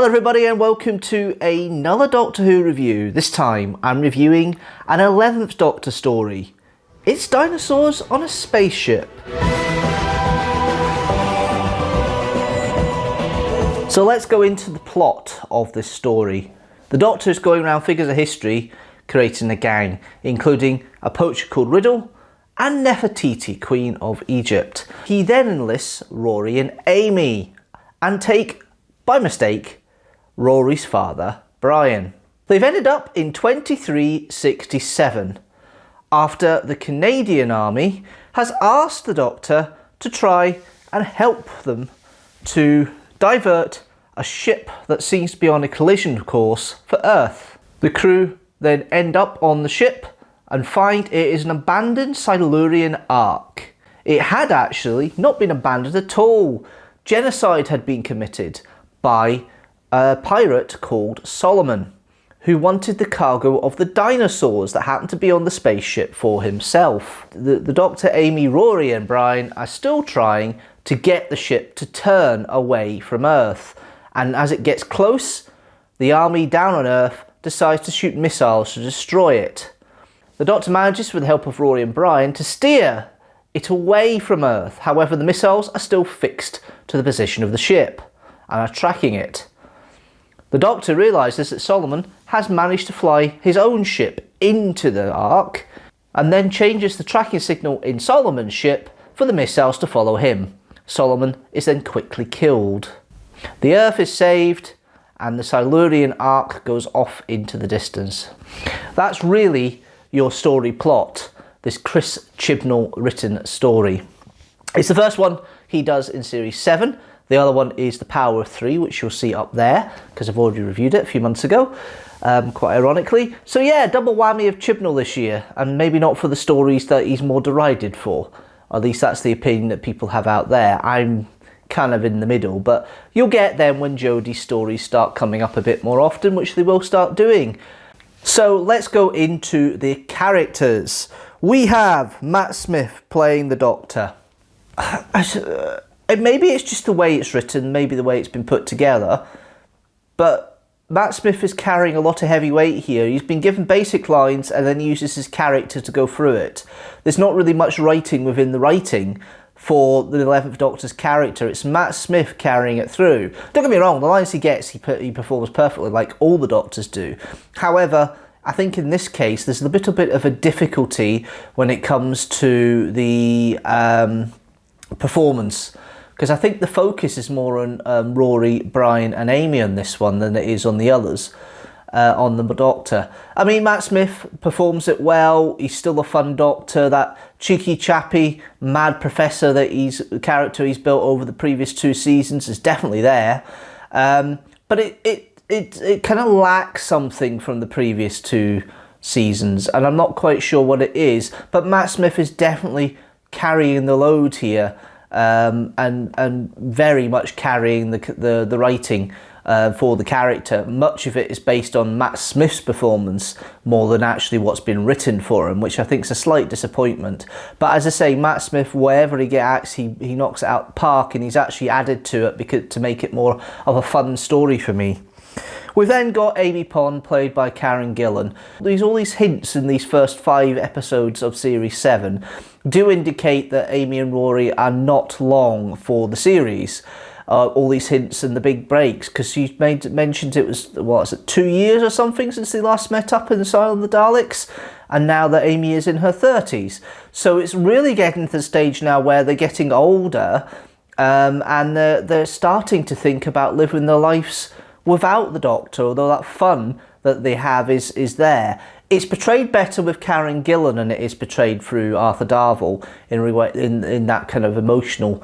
everybody and welcome to another Doctor Who review. This time I'm reviewing an 11th Doctor story. It's Dinosaurs on a Spaceship. So let's go into the plot of this story. The Doctor is going around figures of history creating a gang, including a poacher called Riddle and Nefertiti, Queen of Egypt. He then enlists Rory and Amy and take, by mistake, Rory's father, Brian. They've ended up in 2367 after the Canadian Army has asked the Doctor to try and help them to divert a ship that seems to be on a collision course for Earth. The crew then end up on the ship and find it is an abandoned Silurian Ark. It had actually not been abandoned at all. Genocide had been committed by a pirate called Solomon, who wanted the cargo of the dinosaurs that happened to be on the spaceship for himself. The Doctor, Amy, Rory and Brian are still trying to get the ship to turn away from Earth. And as it gets close, the army down on Earth decides to shoot missiles to destroy it. The Doctor manages, with the help of Rory and Brian, to steer it away from Earth. However, the missiles are still fixed to the position of the ship and are tracking it. The Doctor realises that Solomon has managed to fly his own ship into the Ark and then changes the tracking signal in Solomon's ship for the missiles to follow him. Solomon is then quickly killed. The Earth is saved and the Silurian Ark goes off into the distance. That's really your story plot, this Chris Chibnall written story. It's the first one he does in Series 7. The other one is The Power of Three, which you'll see up there, because I've already reviewed it a few months ago, quite ironically. So yeah, double whammy of Chibnall this year, and maybe not for the stories that he's more derided for. At least that's the opinion that people have out there. I'm kind of in the middle, but you'll get them when Jodie's stories start coming up a bit more often, which they will start doing. So let's go into the characters. We have Matt Smith playing the Doctor. Maybe it's just the way it's written, maybe the way it's been put together, but Matt Smith is carrying a lot of heavy weight here. He's been given basic lines and then uses his character to go through it. There's not really much writing within the writing for the 11th Doctor's character. It's Matt Smith carrying it through. Don't get me wrong, the lines he gets, he performs perfectly like all the Doctors do. However, I think in this case there's a little bit of a difficulty when it comes to the performance, because I think the focus is more on Rory, Brian and Amy on this one than it is on the others, on the Doctor. I mean, Matt Smith performs it well. He's still a fun Doctor. That cheeky, chappy, mad professor character he's built over the previous 2 seasons is definitely there. But it kind of lacks something from the previous 2 seasons, and I'm not quite sure what it is. But Matt Smith is definitely carrying the load here. And very much carrying the writing for the character. Much of it is based on Matt Smith's performance more than actually what's been written for him, which I think is a slight disappointment. But as I say, Matt Smith, wherever he gets, he knocks it out the park, and he's actually added to it to make it more of a fun story for me. We've then got Amy Pond, played by Karen Gillan. There's all these hints in these first 5 episodes of Series 7 do indicate that Amy and Rory are not long for the series. All these hints and the big breaks, because she mentioned it was, 2 years or something since they last met up in the Asylum of the Daleks, and now that Amy is in her 30s. So it's really getting to the stage now where they're getting older, and they're starting to think about living their lives without the Doctor, although that fun that they have is there. It's portrayed better with Karen Gillan than it is portrayed through Arthur Darvill in that kind of emotional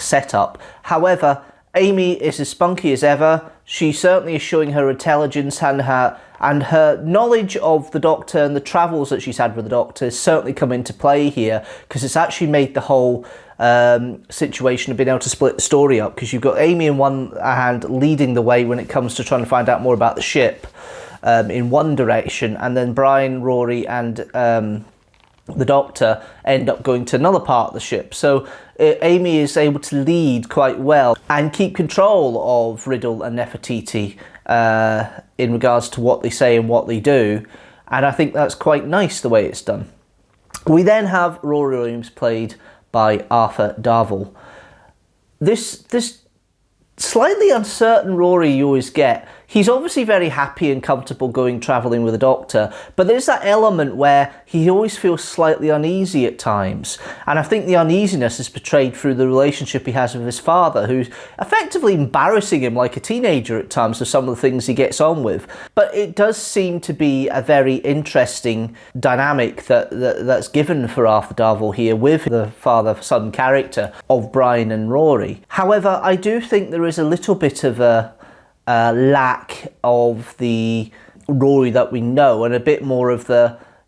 setup. However, Amy is as spunky as ever. She certainly is showing her intelligence, and her knowledge of the Doctor and the travels that she's had with the Doctor has certainly come into play here, because it's actually made the whole situation of being able to split the story up, because you've got Amy in one hand leading the way when it comes to trying to find out more about the ship in one direction, and then Brian, Rory and the Doctor end up going to another part of the ship. So Amy is able to lead quite well and keep control of Riddle and Nefertiti in regards to what they say and what they do. And I think that's quite nice the way it's done. We then have Rory Williams, played by Arthur Darvill. This slightly uncertain Rory you always get. He's obviously very happy and comfortable travelling with the Doctor, but there's that element where he always feels slightly uneasy at times. And I think the uneasiness is portrayed through the relationship he has with his father, who's effectively embarrassing him like a teenager at times for some of the things he gets on with. But it does seem to be a very interesting dynamic that's given for Arthur Darvill here with the father-son character of Brian and Rory. However, I do think there is a little bit of a lack of the Rory that we know, and a bit more of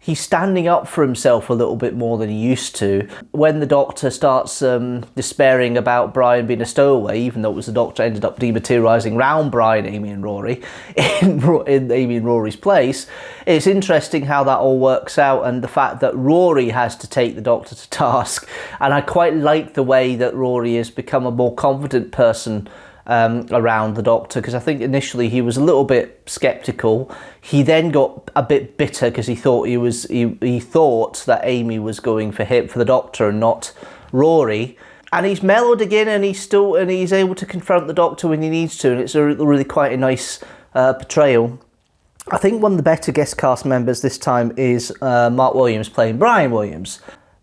he's standing up for himself a little bit more than he used to. When the Doctor starts despairing about Brian being a stowaway, even though it was the Doctor ended up dematerialising round Brian, Amy and Rory in Amy and Rory's place, it's interesting how that all works out, and the fact that Rory has to take the Doctor to task. And I quite like the way that Rory has become a more confident person around the Doctor, because I think initially he was a little bit sceptical. He then got a bit bitter because he thought he thought that Amy was going for the Doctor and not Rory. And he's mellowed again, and he's able to confront the Doctor when he needs to, and it's really quite a nice portrayal. I think one of the better guest cast members this time is Mark Williams, playing Brian Williams.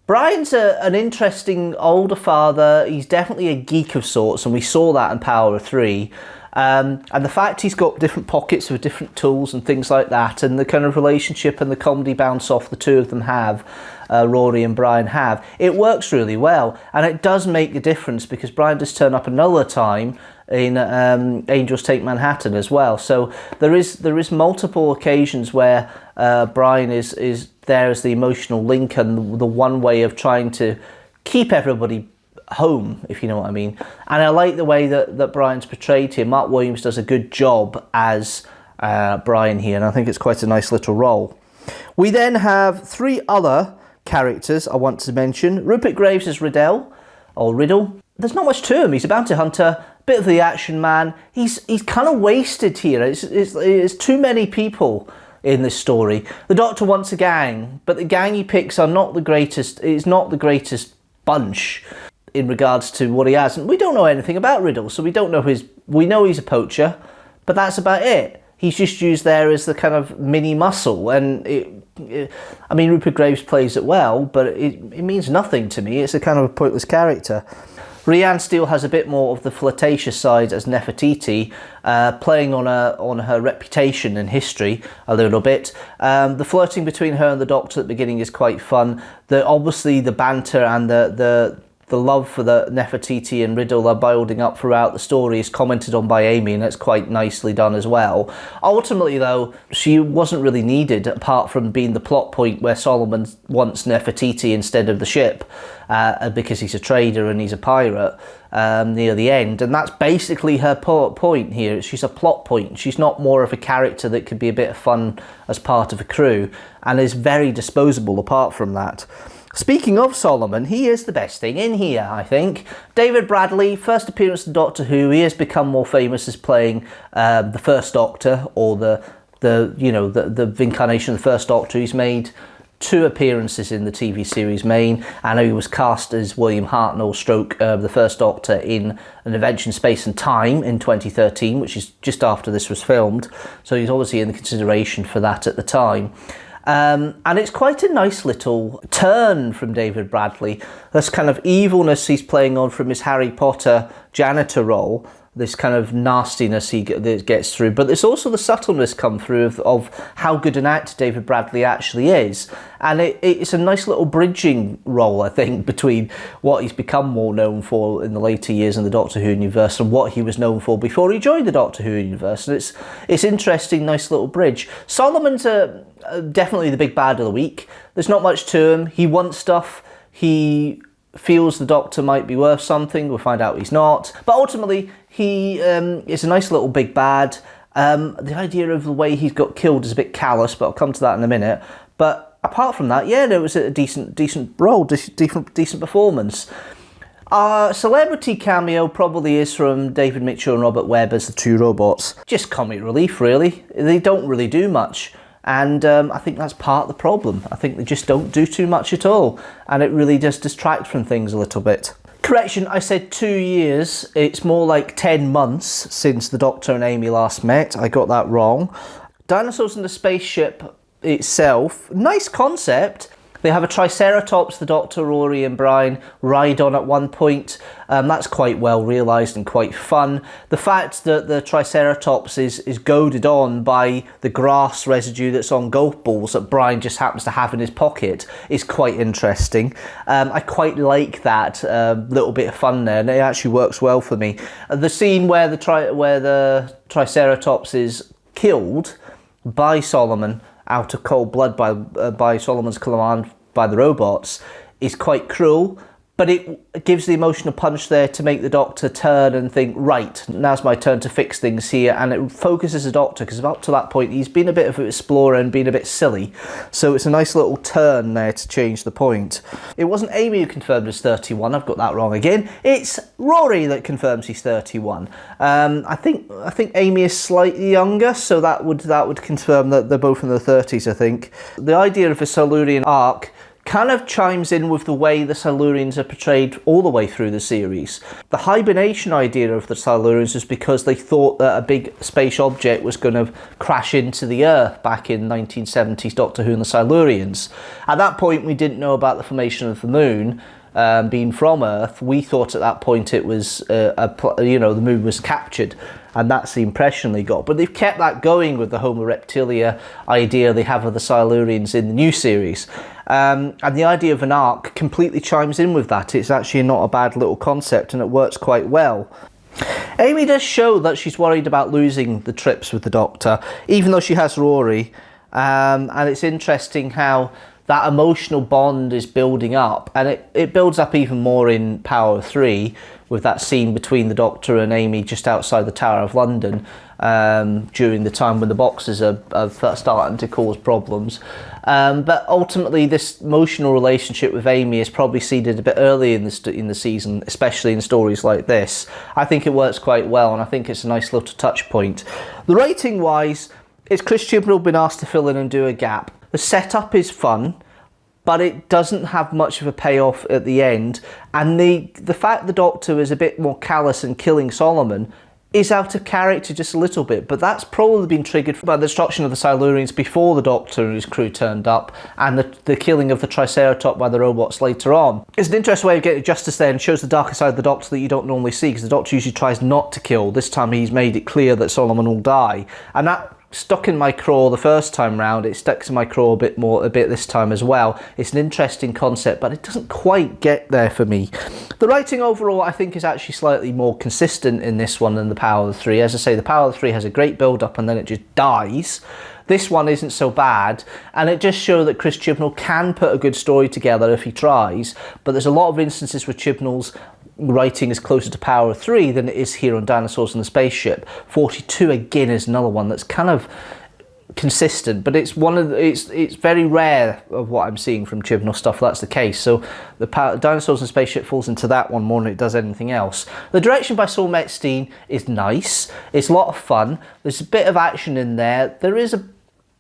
Brian's an interesting older father. He's definitely a geek of sorts, and we saw that in Power of Three. And the fact he's got different pockets with different tools and things like that, and the kind of relationship and the comedy bounce off the two of them have, Rory and Brian have, it works really well. And it does make a difference because Brian does turn up another time in Angels Take Manhattan as well. So there is multiple occasions where Brian is there as the emotional link and the one way of trying to keep everybody home, if you know what I mean. And I like the way that Brian's portrayed here. Mark Williams does a good job as Brian here, and I think it's quite a nice little role. We then have three other characters I want to mention. Rupert Graves as Riddle. There's not much to him. He's a bounty hunter, bit of the action man. He's kind of wasted here. It's too many people in this story. The Doctor wants a gang, but the gang he picks are not the greatest. It's not the greatest bunch in regards to what he has. And we don't know anything about Riddle, so we don't know we know he's a poacher, but that's about it. He's just used there as the kind of mini muscle, and I mean, Rupert Graves plays it well, but it means nothing to me. It's a kind of a pointless character. Rhiannon Steele has a bit more of the flirtatious side as Nefertiti, playing on her reputation and history a little bit. The flirting between her and the Doctor at the beginning is quite fun. Obviously the banter and the love for the Nefertiti and Riddle are building up throughout the story is commented on by Amy, and that's quite nicely done as well. Ultimately, though, she wasn't really needed, apart from being the plot point where Solomon wants Nefertiti instead of the ship, because he's a trader and he's a pirate near the end. And that's basically her point here. She's a plot point. She's not more of a character that could be a bit of fun as part of a crew, and is very disposable apart from that. Speaking of Solomon, he is the best thing in here, I think. David Bradley, first appearance in Doctor Who. He has become more famous as playing the First Doctor, or the incarnation of the First Doctor. He's made 2 appearances in the TV series Main. I know he was cast as William Hartnell the First Doctor in An Adventure in Space and Time in 2013, which is just after this was filmed. So he's obviously in the consideration for that at the time. And it's quite a nice little turn from David Bradley. This kind of evilness he's playing on from his Harry Potter janitor role, this kind of nastiness he gets through, but there's also the subtleness come through of how good an actor David Bradley actually is. And it's a nice little bridging role, I think, between what he's become more known for in the later years in the Doctor Who universe and what he was known for before he joined the Doctor Who universe. And it's interesting, nice little bridge. Solomon's definitely the big bad of the week. There's not much to him. He wants stuff. He feels the Doctor might be worth something. We'll find out he's not. But ultimately, he is a nice little big bad. The idea of the way he's got killed is a bit callous, but I'll come to that in a minute. But apart from that, yeah, there was a decent role, decent performance. Our celebrity cameo probably is from David Mitchell and Robert Webb as the two robots. Just comic relief, really. They don't really do much. And I think that's part of the problem. I think they just don't do too much at all. And it really does distract from things a little bit. Correction, I said 2 years. It's more like 10 months since the Doctor and Amy last met. I got that wrong. Dinosaurs and the Spaceship itself, nice concept. They have a Triceratops, the Doctor, Rory and Brian ride on at one point. That's quite well realised and quite fun. The fact that the Triceratops is goaded on by the grass residue that's on golf balls that Brian just happens to have in his pocket is quite interesting. I quite like that little bit of fun there, and it actually works well for me. The scene where the Triceratops is killed by Solomon out of cold blood by Solomon's command by the robots is quite cruel, but it gives the emotional punch there to make the Doctor turn and think, right, now's my turn to fix things here, and it focuses the Doctor, because up to that point he's been a bit of an explorer and been a bit silly, so it's a nice little turn there to change the point. It wasn't Amy who confirmed he's 31, I've got that wrong again, it's Rory that confirms he's 31. I think Amy is slightly younger, so that would confirm that they're both in their 30s, I think. The idea of a Silurian arc kind of chimes in with the way the Silurians are portrayed all the way through the series. The hibernation idea of the Silurians is because they thought that a big space object was going to crash into the Earth back in 1970s Doctor Who and the Silurians. At that point, we didn't know about the formation of the Moon being from Earth. We thought at that point it was, the Moon was captured, and that's the impression they got. But they've kept that going with the Homo reptilia idea they have of the Silurians in the new series. And the idea of an arc completely chimes in with that. It's actually not a bad little concept, and it works quite well. Amy does show that she's worried about losing the trips with the Doctor, even though she has Rory. And it's interesting how that emotional bond is building up, and it builds up even more in Power of Three, with that scene between the Doctor and Amy just outside the Tower of London during the time when the boxes are starting to cause problems. But ultimately, this emotional relationship with Amy is probably seeded a bit early in the season, especially in stories like this. I think it works quite well, and I think it's a nice little touch point. The rating-wise, it's Chris Chibnall been asked to fill in and do a gap. The setup is fun, but it doesn't have much of a payoff at the end. And the fact the Doctor is a bit more callous in killing Solomon is out of character just a little bit, but that's probably been triggered by the destruction of the Silurians before the Doctor and his crew turned up, and the killing of the Triceratops by the robots later on. It's an interesting way of getting justice there, and shows the darker side of the Doctor that you don't normally see, because the Doctor usually tries not to kill. This time he's made it clear that Solomon will die, and that stuck in my craw the first time round. It stuck in my craw a bit this time as well. It's an interesting concept, but it doesn't quite get there for me. The writing overall, I think, is actually slightly more consistent in this one than the Power of Three. As I say, the Power of Three has a great build-up and then it just dies. This one isn't so bad, and it just shows that Chris Chibnall can put a good story together if he tries, but there's a lot of instances where Chibnall's writing is closer to Power of Three than it is here on Dinosaurs and the Spaceship. 42 again is another one that's kind of consistent, but it's very rare of what I'm seeing from Chibnall stuff that's the case. So the Dinosaurs and Spaceship falls into that one more than it does anything else. The direction by Saul Metzstein is nice. It's a lot of fun. There's a bit of action in there. There is a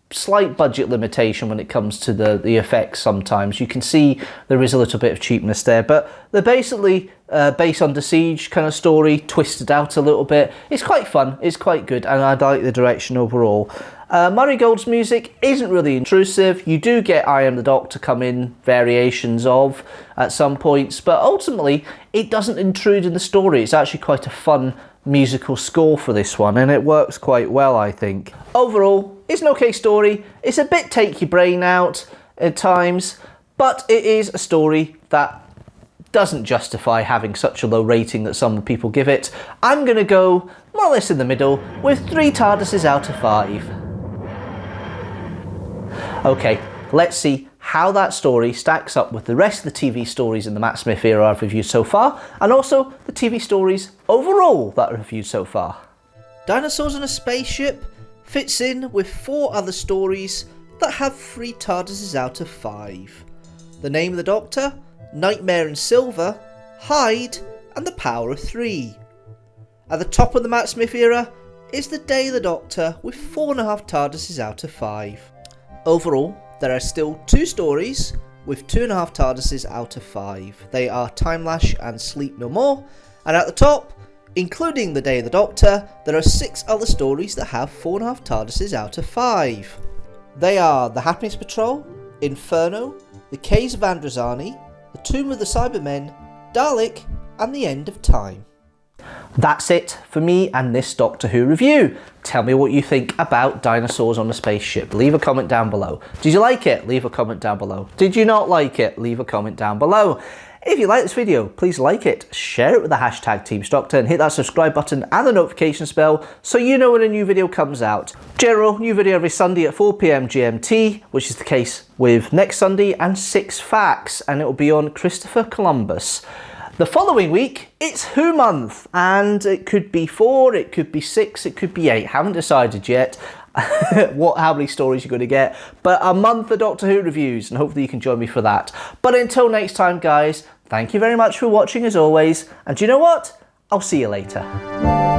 slight budget limitation when it comes to the effects sometimes. You can see there is a little bit of cheapness there, but they're basically based on the Siege kind of story, twisted out a little bit. It's quite fun, it's quite good, and I like the direction overall. Murray Gold's music isn't really intrusive. You do get I Am the Doctor come in variations of at some points, but ultimately it doesn't intrude in the story. It's actually quite a fun musical score for this one, and it works quite well, I think. Overall, it's an okay story. It's a bit take your brain out at times, but it is a story that doesn't justify having such a low rating that some people give it. I'm going to go more or less in the middle with 3 TARDISes out of 5. Okay, let's see how that story stacks up with the rest of the TV stories in the Matt Smith era I've reviewed so far, and also the TV stories overall that I've reviewed so far. Dinosaurs and a Spaceship fits in with 4 other stories that have 3 TARDISes out of 5. The Name of the Doctor, Nightmare and Silver, Hyde, and The Power of 3. At the top of the Matt Smith era is The Day of the Doctor with 4.5 TARDISes out of 5. Overall, there are still 2 stories with 2.5 TARDISes out of 5. They are Time Lash and Sleep No More, and at the top, including The Day of the Doctor, there are 6 other stories that have 4.5 TARDISes out of 5. They are The Happiness Patrol, Inferno, The Caves of Androzani, The Tomb of the Cybermen, Dalek, and The End of Time. That's it for me and this Doctor Who review. Tell me what you think about Dinosaurs on a Spaceship. Leave a comment down below. Did you like it? Leave a comment down below. Did you not like it? Leave a comment down below. If you like this video, please like it, share it with the hashtag teamstructor, and hit that subscribe button and the notification bell so you know when a new video comes out. General new video every Sunday at 4 PM GMT, which is the case with next Sunday, and 6 facts, and it will be on Christopher Columbus. The following week, it's Who Month, and it could be 4, it could be 6, it could be 8. Haven't decided yet how many stories you're going to get, but a month of Doctor Who reviews, and hopefully you can join me for that. But until next time, guys, thank you very much for watching as always, and you know what? I'll see you later.